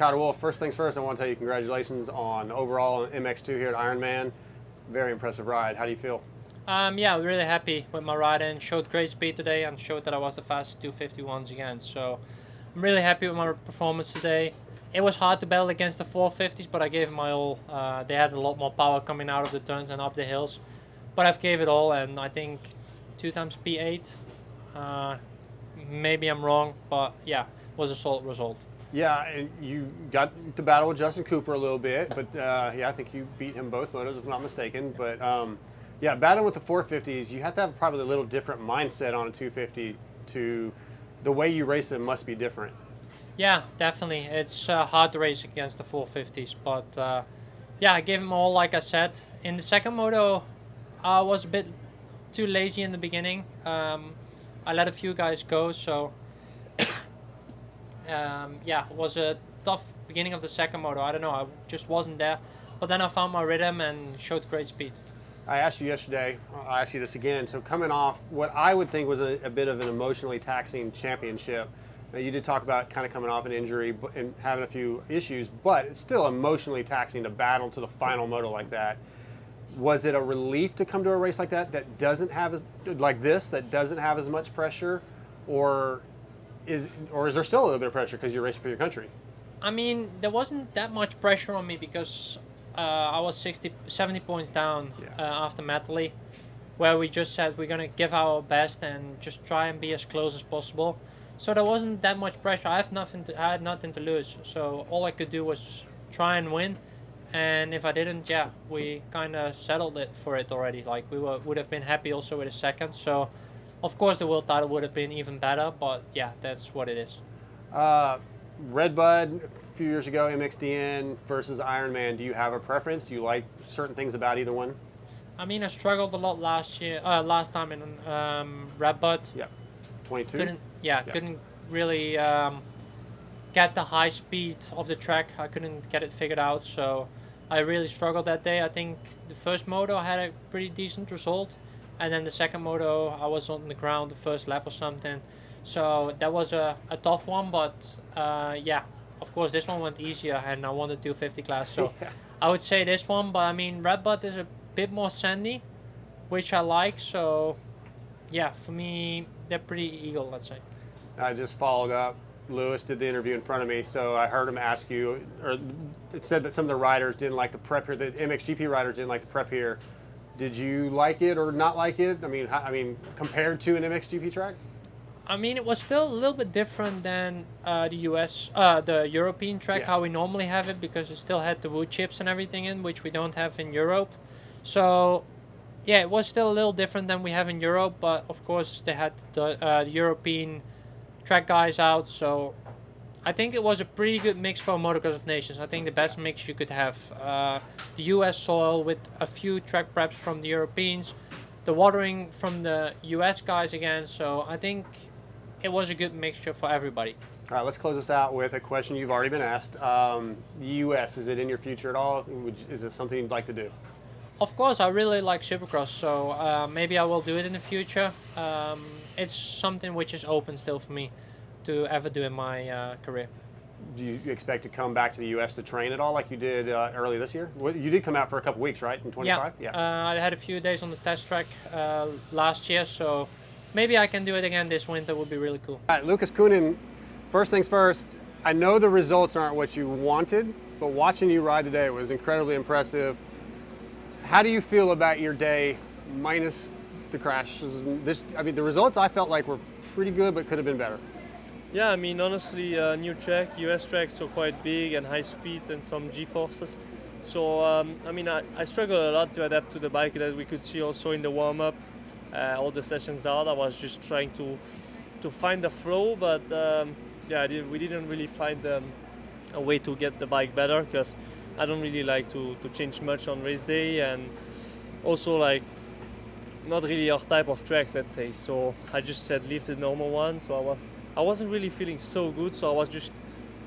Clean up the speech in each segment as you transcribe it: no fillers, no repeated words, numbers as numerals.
Tyler Wolf. First things first, I want to tell you congratulations on overall MX2 here at Ironman. Very impressive ride. How do you feel? Yeah, really happy with my ride and showed great speed today and showed that I was the fastest 251s again. So I'm really happy with my performance today. It was hard to battle against the 450s, but I gave it my all. They had a lot more power coming out of the turns and up the hills, but I've gave it all, and I think 2 times P8. Maybe I'm wrong, but yeah, was a solid result. Yeah, and you got to battle with Justin Cooper a little bit, but yeah, I think you beat him both motos, if I'm not mistaken. But yeah, battling with the 450s, you have to have probably a little different mindset on a 250 to the way you race it must be different. Yeah, definitely. It's hard to race against the 450s, but yeah, I gave them all like I said. In the second moto, I was a bit too lazy in the beginning. I let a few guys go, so yeah, it was a tough beginning of the second moto. I don't know, I just wasn't there. But then I found my rhythm and showed great speed. I asked you yesterday, I'll ask you this again. So coming off what I would think was a bit of an emotionally taxing championship, now you did talk about kind of coming off an injury and having a few issues, but it's still emotionally taxing to battle to the final moto like that. Was it a relief to come to a race like that doesn't have that doesn't have as much pressure, or is there still a little bit of pressure because you're racing for your country? I mean, there wasn't that much pressure on me because I was 70 points down after Metally, where we just said we're going to give our best and just try and be as close as possible. So there wasn't that much pressure. I had nothing to lose. So all I could do was try and win. And if I didn't, yeah, we kind of settled it for it already. Like would have been happy also with a second. So of course the world title would have been even better. But yeah, that's what it is. Redbud a few years ago, MXdN versus Ironman. Do you have a preference? Do you like certain things about either one? I mean, I struggled a lot last time in Redbud. Yeah, 22. Couldn't really get the high speed of the track. I couldn't get it figured out, so I really struggled that day. I think the first moto I had a pretty decent result, and then the second moto I was on the ground the first lap or something. So that was a tough one, but yeah, of course this one went easier, and I won the 250 class. So Yeah. I would say this one, but I mean Redbud is a bit more sandy, which I like. So yeah, for me they're pretty equal, let's say. I just followed up. Lewis did the interview in front of me, so I heard him ask you, or it said that some of the riders didn't like the prep here, the MXGP riders didn't like the prep here. Did you like it or not like it? I mean, compared to an MXGP track? I mean, it was still a little bit different than the European track, Yeah. how we normally have it, because it still had the wood chips and everything in, which we don't have in Europe. So, yeah, it was still a little different than we have in Europe, but of course they had the European track guys out. So, I think it was a pretty good mix for Motocross of Nations. I think the best mix you could have. The US soil with a few track preps from the Europeans, the watering from the US guys again. So, I think it was a good mixture for everybody. All right, let's close this out with a question you've already been asked. The U.S., is it in your future at all? Is it something you'd like to do? Of course, I really like Supercross, so maybe I will do it in the future. It's something which is open still for me to ever do in my career. Do you expect to come back to the U.S. to train at all like you did early this year? You did come out for a couple weeks, right, in 25? I had a few days on the test track last year, so maybe I can do it again this winter. Would be really cool. All right, Lucas Coenen, first things first, I know the results aren't what you wanted, but watching you ride today was incredibly impressive. How do you feel about your day minus the crash? The results I felt like were pretty good, but could have been better. Yeah, I mean, honestly, new track, US tracks are quite big and high speed and some G-forces. So, I mean, I struggled a lot to adapt to the bike that we could see also in the warm-up. All the sessions out, I was just trying to find the flow, but yeah, we didn't really find a way to get the bike better, because I don't really like to change much on race day, and also like not really our type of tracks, let's say. So I just said leave the normal one. So I wasn't really feeling so good, so I was just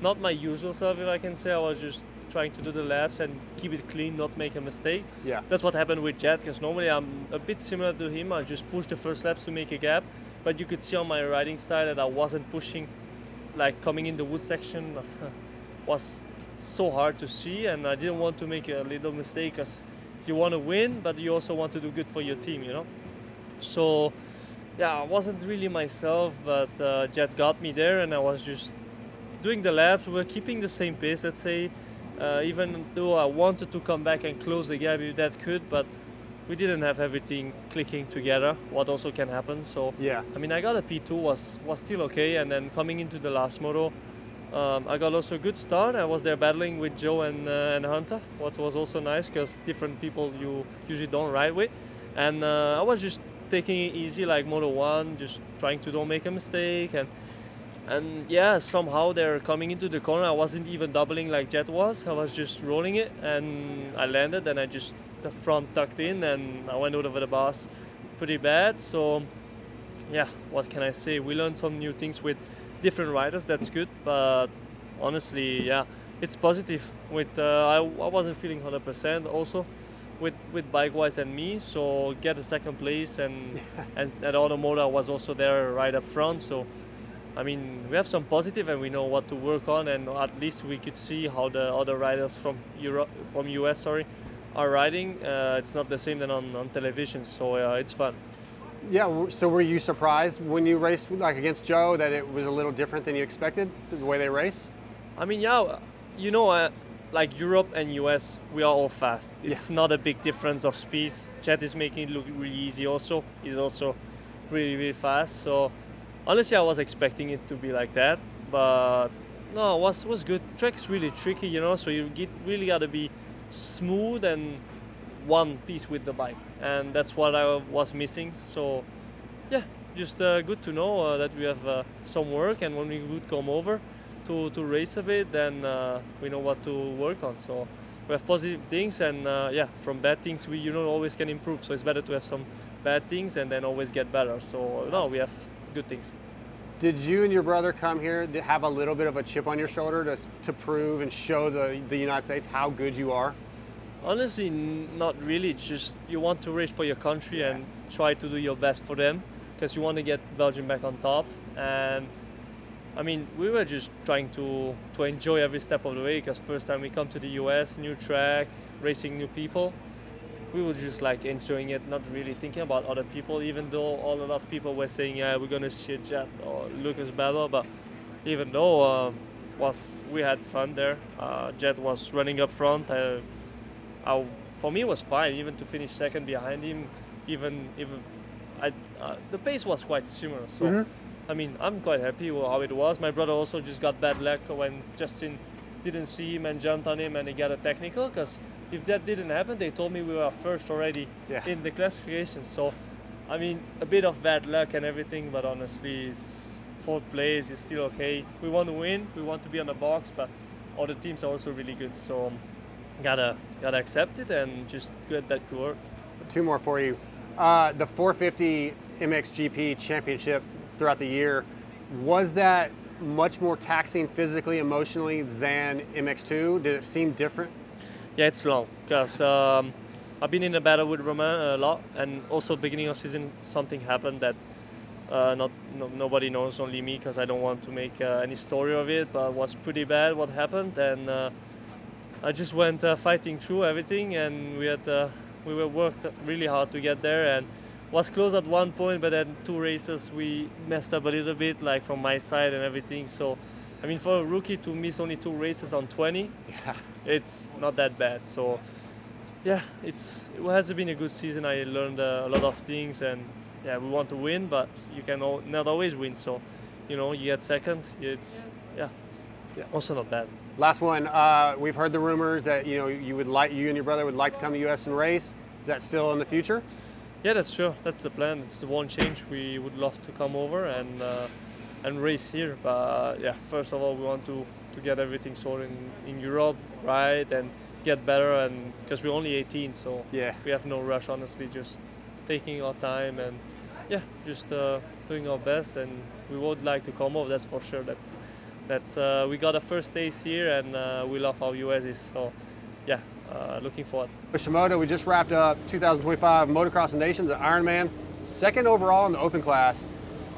not my usual self, if I can say. I was just trying to do the laps and keep it clean, not make a mistake. Yeah. That's what happened with Jet, because normally I'm a bit similar to him. I just push the first laps to make a gap, but you could see on my riding style that I wasn't pushing, like coming in the wood section was so hard to see, and I didn't want to make a little mistake because you want to win, but you also want to do good for your team, you know. So yeah, I wasn't really myself, but Jet got me there, and I was just doing the laps. We were keeping the same pace, let's say, even though I wanted to come back and close the gap if that could, but we didn't have everything clicking together, what also can happen. So Yeah. I mean, I got a P2, was still okay, and then coming into the last moto, I got also a good start. I was there battling with Joe and Hunter, what was also nice because different people you usually don't ride with, and I was just taking it easy like Moto 1, just trying to don't make a mistake, and yeah, somehow they're coming into the corner. I wasn't even doubling like Jet was. I was just rolling it, and I landed, and the front tucked in, and I went over the bars pretty bad. So yeah, what can I say? We learned some new things with different riders. That's good, but honestly, yeah, it's positive. With I wasn't feeling 100% also with bike wise and me. So get a second place, and at Automotive I was also there right up front. So I mean, we have some positive, and we know what to work on, and at least we could see how the other riders from US, sorry, are riding. It's not the same than on television, so it's fun. Yeah, so were you surprised when you raced like against Joe that it was a little different than you expected, the way they race? I mean, yeah, you know, like Europe and US, we are all fast. It's not a big difference of speeds. Jet is making it look really easy also. He's also really, really fast. So honestly, I was expecting it to be like that, but no, it was good. Track's really tricky, you know, so you really got to be smooth and one piece with the bike, and that's what I was missing. So yeah, just good to know that we have some work, and when we would come over to race a bit, then we know what to work on. So we have positive things, and yeah, from bad things we always can improve. So it's better to have some bad things and then always get better. So no, we have good things. Did you and your brother come here to have a little bit of a chip on your shoulder to prove and show the United States how good you are? Honestly, not really. It's just you want to race for your country and try to do your best for them, because you want to get Belgium back on top. And I mean, we were just trying to enjoy every step of the way, because first time we come to the US, new track, racing new people. We were just like enjoying it, not really thinking about other people, even though a lot of people were saying, yeah, we're gonna see Jet or Lucas battle. But even though we had fun there, Jet was running up front. For me, it was fine, even to finish second behind him. Even the pace was quite similar. So I mean, I'm quite happy with how it was. My brother also just got bad luck when Justin didn't see him and jumped on him, and he got a technical, because if that didn't happen, they told me we were first already in the classification. So, I mean, a bit of bad luck and everything, but honestly, it's fourth place, it's still okay. We want to win, we want to be on the box, but all the teams are also really good. So, gotta accept it and just get that to work. Two more for you. The 450 MXGP championship throughout the year, was that much more taxing physically, emotionally than MX2? Did it seem different? Yeah, it's long, because I've been in a battle with Romain a lot, and also beginning of season something happened that nobody knows, only me, because I don't want to make any story of it, but it was pretty bad what happened, and I just went fighting through everything, and we were worked really hard to get there, and was close at one point, but then two races we messed up a little bit, like from my side and everything. So I mean, for a rookie to miss only 2 races on 20, it's not that bad. So yeah, it has been a good season. I learned a lot of things, and yeah, we want to win, but you can not always win. So you get second, it's also not bad. Last one, we've heard the rumors that you and your brother would like to come to US and race. Is that still in the future? Yeah, that's sure. That's the plan. It's the one change. We would love to come over and race here. But yeah, first of all, we want to get everything sorted in Europe, right, and get better. And because we're only 18, so we have no rush. Honestly, just taking our time and just doing our best. And we would like to come over. That's for sure. That's we got a first taste here, and we love how US is. So yeah. Looking forward. With Shimoda, we just wrapped up 2025 Motocross of Nations at Ironman, second overall in the open class.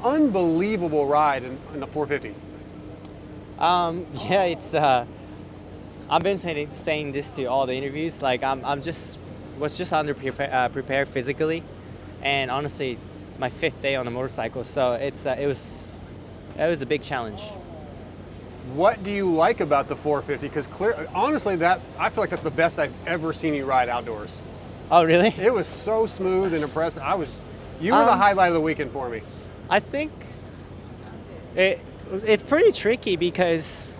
Unbelievable ride in the 450. Yeah, it's I've been saying this to all the interviews. Like was just under prepared physically, and honestly, my 5th day on the motorcycle. So it was a big challenge. What do you like about the 450? Because honestly, I feel like that's the best I've ever seen you ride outdoors. Oh, really? It was so smooth and impressive. You were the highlight of the weekend for me. I think it's pretty tricky because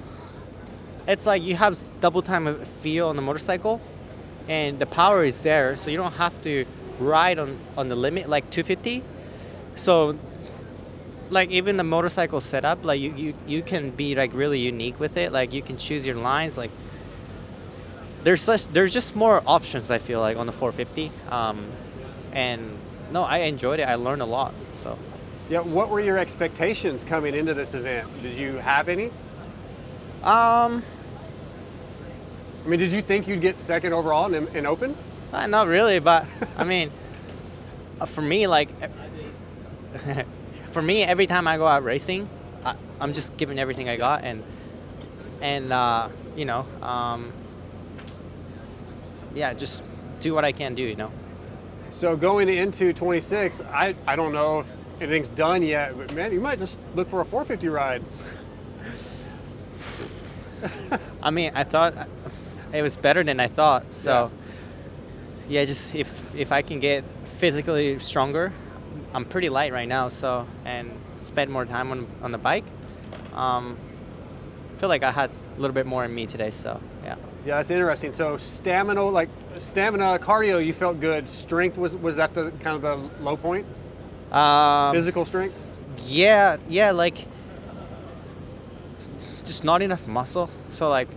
it's like you have double time of feel on the motorcycle, and the power is there, so you don't have to ride on the limit like 250. So like even the motorcycle setup, like you can be like really unique with it. Like you can choose your lines. Like there's just more options, I feel like, on the 450. And no, I enjoyed it. I learned a lot. So yeah, what were your expectations coming into this event? Did you have any? I mean, did you think you'd get 2nd overall in Open? Not really, but I mean, for me, like. For me, every time I go out racing, I'm just giving everything I got, and just do what I can do, So going into 26, I don't know if anything's done yet, but man, you might just look for a 450 ride. I mean, I thought it was better than I thought, so yeah, just if I can get physically stronger. I'm pretty light right now, and spend more time on the bike. Feel like I had a little bit more in me today, so yeah. Yeah, that's interesting. So stamina, cardio, you felt good. Strength was that the kind of the low point? Physical strength? Yeah, like just not enough muscle. So like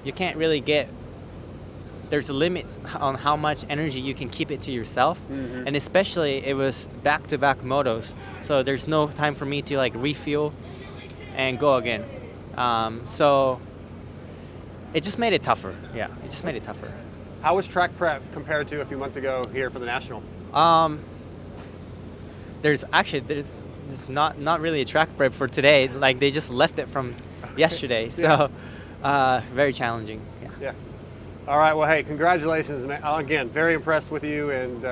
you can't really there's a limit on how much energy you can keep it to yourself. Mm-hmm. And especially it was back-to-back motos. So there's no time for me to like refuel and go again. So it just made it tougher. Yeah, it just made it tougher. How was track prep compared to a few months ago here for the National? There's not really a track prep for today. Like they just left it from yesterday. So very challenging. Yeah. All right, well, hey, congratulations, man. Again, very impressed with you, and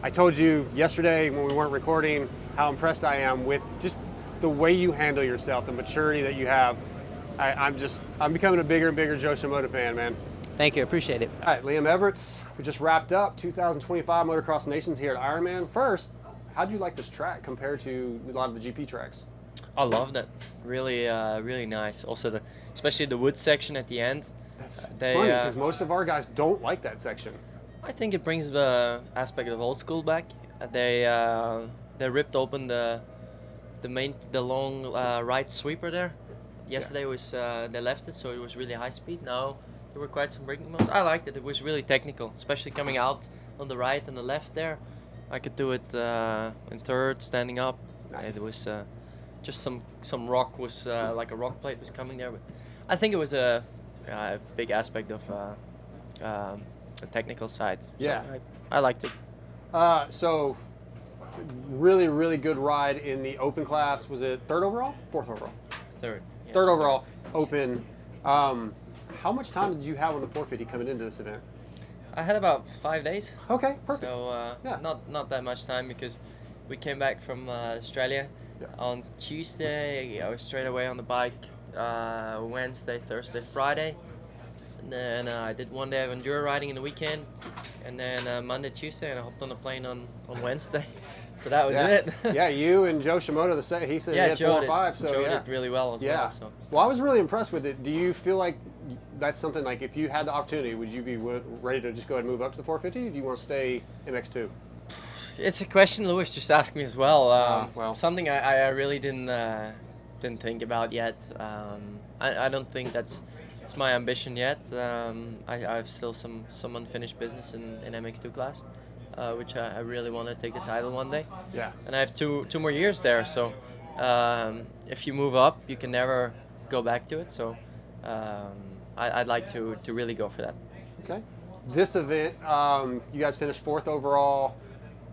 I told you yesterday when we weren't recording how impressed I am with just the way you handle yourself, the maturity that you have. I'm becoming a bigger and bigger Joe Shimoda fan, man. Thank you, appreciate it. All right, Liam Everts, we just wrapped up 2025 Motocross Nations here at Ironman. First, how'd you like this track compared to a lot of the GP tracks? I loved it. Really, really nice. Also, especially the wood section at the end. That's funny, because most of our guys don't like that section. I think it brings the aspect of old school back. They ripped open the long right sweeper there. Yesterday was they left it, so it was really high speed. Now there were quite some braking modes. I liked it. It was really technical, especially coming out on the right and the left there. I could do it in third, standing up. Nice. It was just some rock was like a rock plate was coming there, but I think it was a big aspect of the technical side. Yeah, so I liked it. So really, really good ride in the open class. Was it 3rd overall? 4th overall? Third. Yeah. 3rd overall, open. How much time did you have on the 450 coming into this event? I had about 5 days. Okay, perfect. So not that much time because we came back from Australia on Tuesday. I was straight away on the bike. Wednesday, Thursday, Friday, and then I did 1 day of enduro riding in the weekend, and then Monday, Tuesday, and I hopped on the plane on Wednesday. So that was it. Yeah, you and Joe Shimoda, he said he had Joe 4 or 5. So Joe did really well as well. So. Well, I was really impressed with it. Do you feel like that's something like if you had the opportunity, would you be ready to just go ahead and move up to the 450? Or do you want to stay MX2? It's a question Lewis just asked me as well. Well, something I really didn't think about yet. I don't think it's my ambition yet. I have still some unfinished business in MX2 class, which I really want to take the title one day. Yeah. And I have two more years there, so if you move up, you can never go back to it. So I'd like to really go for that. Okay. This event, you guys finished 4th overall.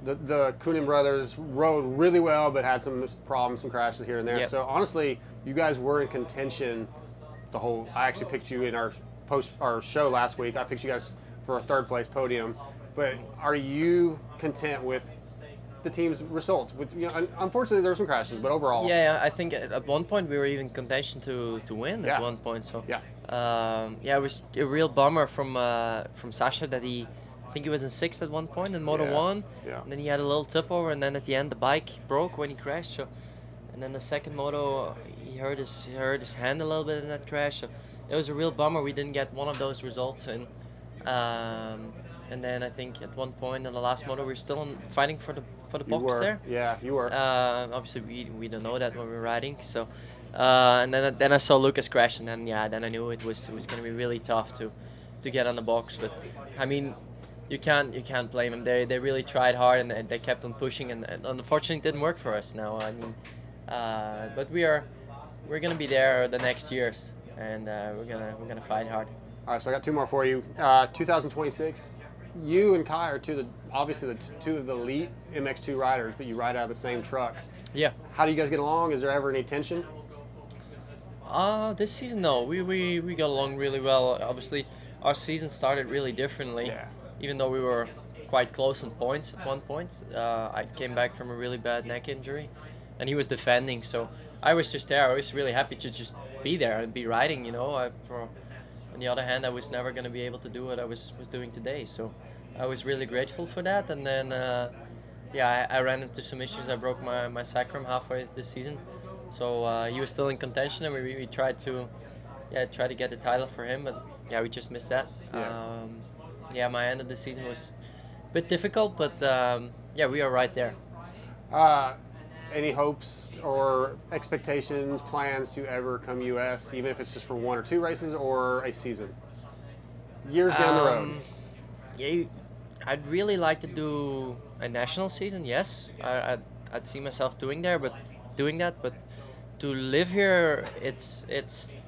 The Coenen brothers rode really well, but had some problems, some crashes here and there. Yep. So honestly, you guys were in contention the whole. I actually picked you in our post our show last week. I picked you guys for a third place podium, but are you content with the team's results? With, unfortunately, there were some crashes, but overall, Yeah, I think at one point we were even contention to win Yeah. at one point. So Yeah. it was a real bummer from Sasha that I think he was in sixth at one point in Moto Yeah. 1. Yeah. And then he had a little tip over, and then at the end the bike broke when he crashed. So, and then the second moto he hurt his hand a little bit in that crash. So it was a real bummer we didn't get one of those results in. And then I think at one point in the last moto we were still fighting for the you box were. there. Yeah, you were. Obviously we don't know that when we're riding. So and then I saw Lucas crash, and then I knew it was going to be really tough to get on the box. But I mean, you can't blame them. They really tried hard, and they kept on pushing, and unfortunately it didn't work for us now. I mean, but we're gonna be there the next years, and we're gonna fight hard. All right, so I got two more for you. 2026, you and Kai are obviously two of the elite MX2 riders, but you ride out of the same truck. Yeah. How do you guys get along? Is there ever any tension? This season, no, we got along really well. Obviously, our season started really differently. Yeah. Even though we were quite close in points at one point, I came back from a really bad neck injury, and he was defending. So I was just there. I was really happy to just be there and be riding. On the other hand, I was never going to be able to do what I was doing today. So I was really grateful for that. And then, I ran into some issues. I broke my sacrum halfway this season. So he was still in contention, and we tried to get the title for him. But we just missed that. Yeah. My end of the season was a bit difficult, but we are right there. Any hopes or expectations, plans to ever come US, even if it's just for one or two races or a season? Years down the road. I'd really like to do a national season. Yes, I'd see myself doing that, but to live here, it's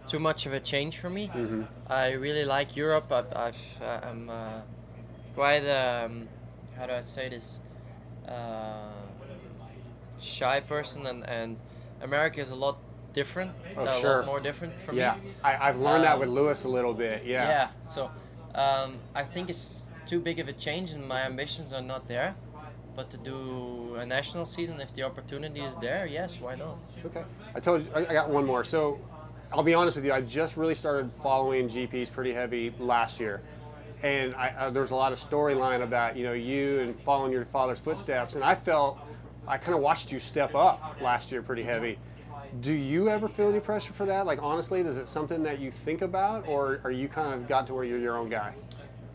too much of a change for me. Mm-hmm. I really like Europe. I'm quite how do I say this? Shy person, and America is a lot different. Oh, a sure. lot more different for me. Yeah, I've learned that with Lewis a little bit. Yeah. So I think it's too big of a change, and my ambitions are not there. But to do a national season, if the opportunity is there, yes, why not? Okay. I told you, I got one more. So I'll be honest with you, I just really started following GPs pretty heavy last year. And there's a lot of storyline about, you and following your father's footsteps. And I kind of watched you step up last year pretty heavy. Do you ever feel any pressure for that? Like, honestly, is it something that you think about, or are you kind of got to where you're your own guy?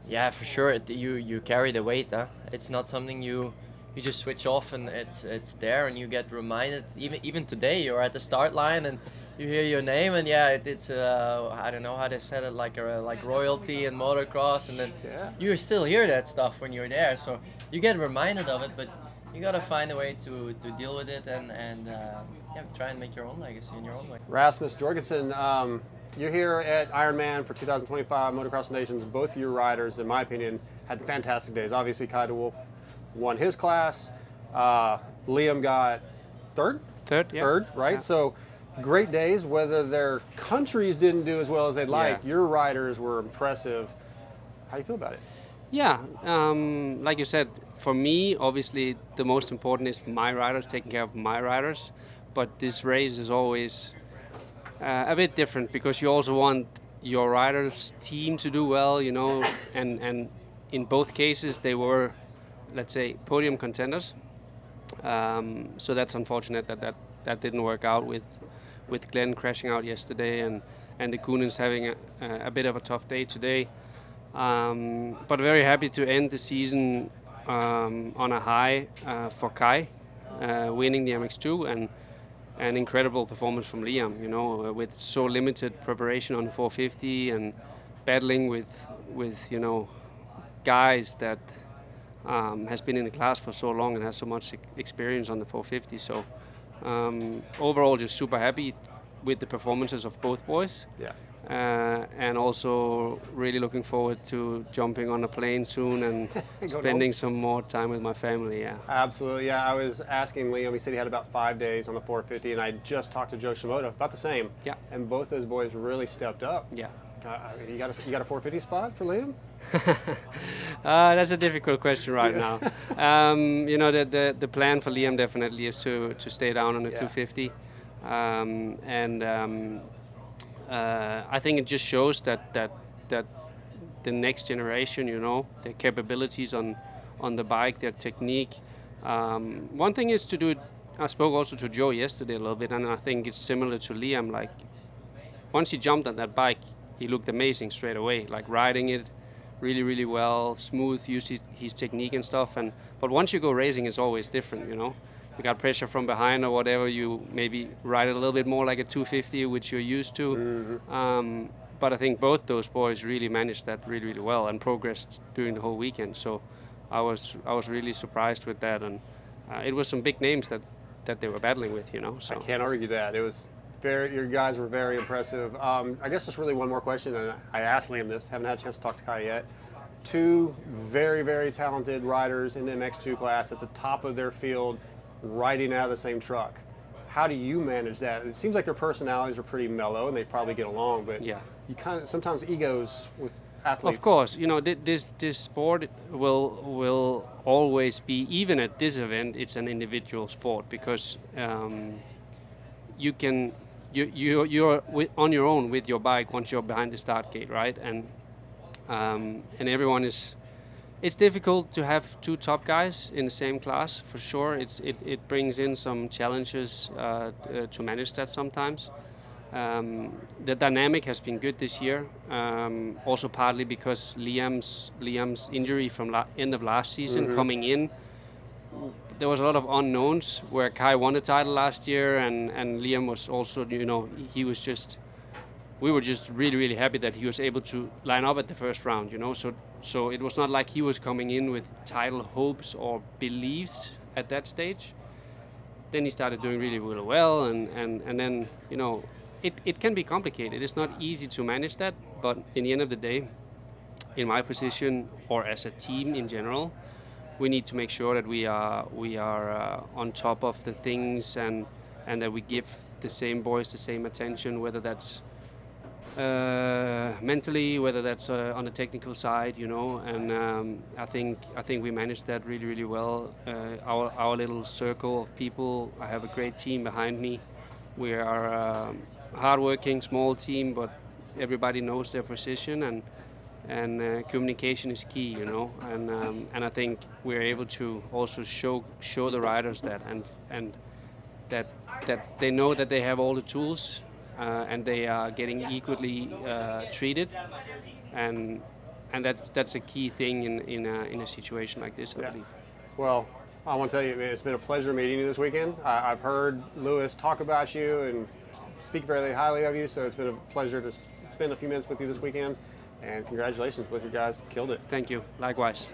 Yeah, for sure. You carry the weight. It's not something you just switch off, and it's there, and you get reminded. Even today, you're at the start line and you hear your name, and it's I don't know how they said it, like royalty and motocross, and then you still hear that stuff when you're there. So you get reminded of it, but you gotta find a way to deal with it and try and make your own legacy in your own way. Rasmus, Jorgensen, you're here at Ironman for 2025 Motocross Nations. Both of your riders, in my opinion, had fantastic days. Obviously, Kai de Wolf won his class. Liam got third, right? Yeah. So great days. Whether their countries didn't do as well as they'd like, your riders were impressive. How do you feel about it? Yeah, like you said, for me, obviously, the most important is my riders, taking care of my riders. But this race is always a bit different because you also want your riders' team to do well, and in both cases they were, let's say, podium contenders. So that's unfortunate that didn't work out with Glenn crashing out yesterday and the Coenens having a bit of a tough day today. But very happy to end the season on a high for Kai, winning the MX2 and an incredible performance from Liam, with so limited preparation on the 450 and battling with guys that has been in the class for so long and has so much experience on the 450. So overall, just super happy with the performances of both boys. Yeah. And also really looking forward to jumping on a plane soon and spending some more time with my family. Yeah. Absolutely. Yeah, I was asking Liam. He said he had about 5 days on the 450, and I just talked to Joe Shimoda about the same. Yeah. And both those boys really stepped up. Yeah. You got a 450 spot for Liam? That's a difficult question right now. You know, the plan for Liam definitely is to stay down on the 250, I think it just shows that the next generation, you know, their capabilities on the bike, their technique. One thing is to do it. I spoke also to Joe yesterday a little bit, and I think it's similar to Liam. Like once he jumped on that bike, he looked amazing straight away. Like riding it really, really well, smooth, use his technique and stuff. But once you go racing, it's always different, you know. You got pressure from behind or whatever. You maybe ride it a little bit more like a 250, which you're used to. But I think both those boys really managed that really, really well and progressed during the whole weekend. So I was really surprised with that, and it was some big names that they were battling with, you know. So I can't argue that. It was your guys were very impressive. I guess just really one more question, and I asked Liam this. Haven't had a chance to talk to Kai yet. Two very, very talented riders in the MX2 class at the top of their field, riding out of the same truck. How do you manage that? It seems like their personalities are pretty mellow, and they probably get along. But yeah, you kind of sometimes egos with athletes. Of course, you know, this sport will always be, even at this event, it's an individual sport because you're on your own with your bike once you're behind the start gate, right? And everyone is. It's difficult to have two top guys in the same class for sure. It brings in some challenges to manage that sometimes. The dynamic has been good this year, also partly because Liam's injury from end of last season coming in. There was a lot of unknowns where Kai won the title last year, and Liam was also, you know, we were just really, really happy that he was able to line up at the first round, you know. So it was not like he was coming in with title hopes or beliefs at that stage. Then he started doing really, really well, and then, you know, it can be complicated. It's not easy to manage that, but in the end of the day, in my position or as a team in general, we need to make sure that we are on top of the things and that we give the same boys the same attention, whether that's mentally, whether that's on the technical side, you know. And I think we managed that really, really well. Our little circle of people. I have a great team behind me. We are hardworking, small team, but everybody knows their position, and communication is key, you know. And I think we're able to also show the riders that, and that they know that they have all the tools, and they are getting equally treated, and that's a key thing in a situation like this, I believe. Well, I want to tell you, man, it's been a pleasure meeting you this weekend. I've heard Lewis talk about you and speak very highly of you, so it's been a pleasure to spend a few minutes with you this weekend. And congratulations with you guys, killed it. Thank you. Likewise.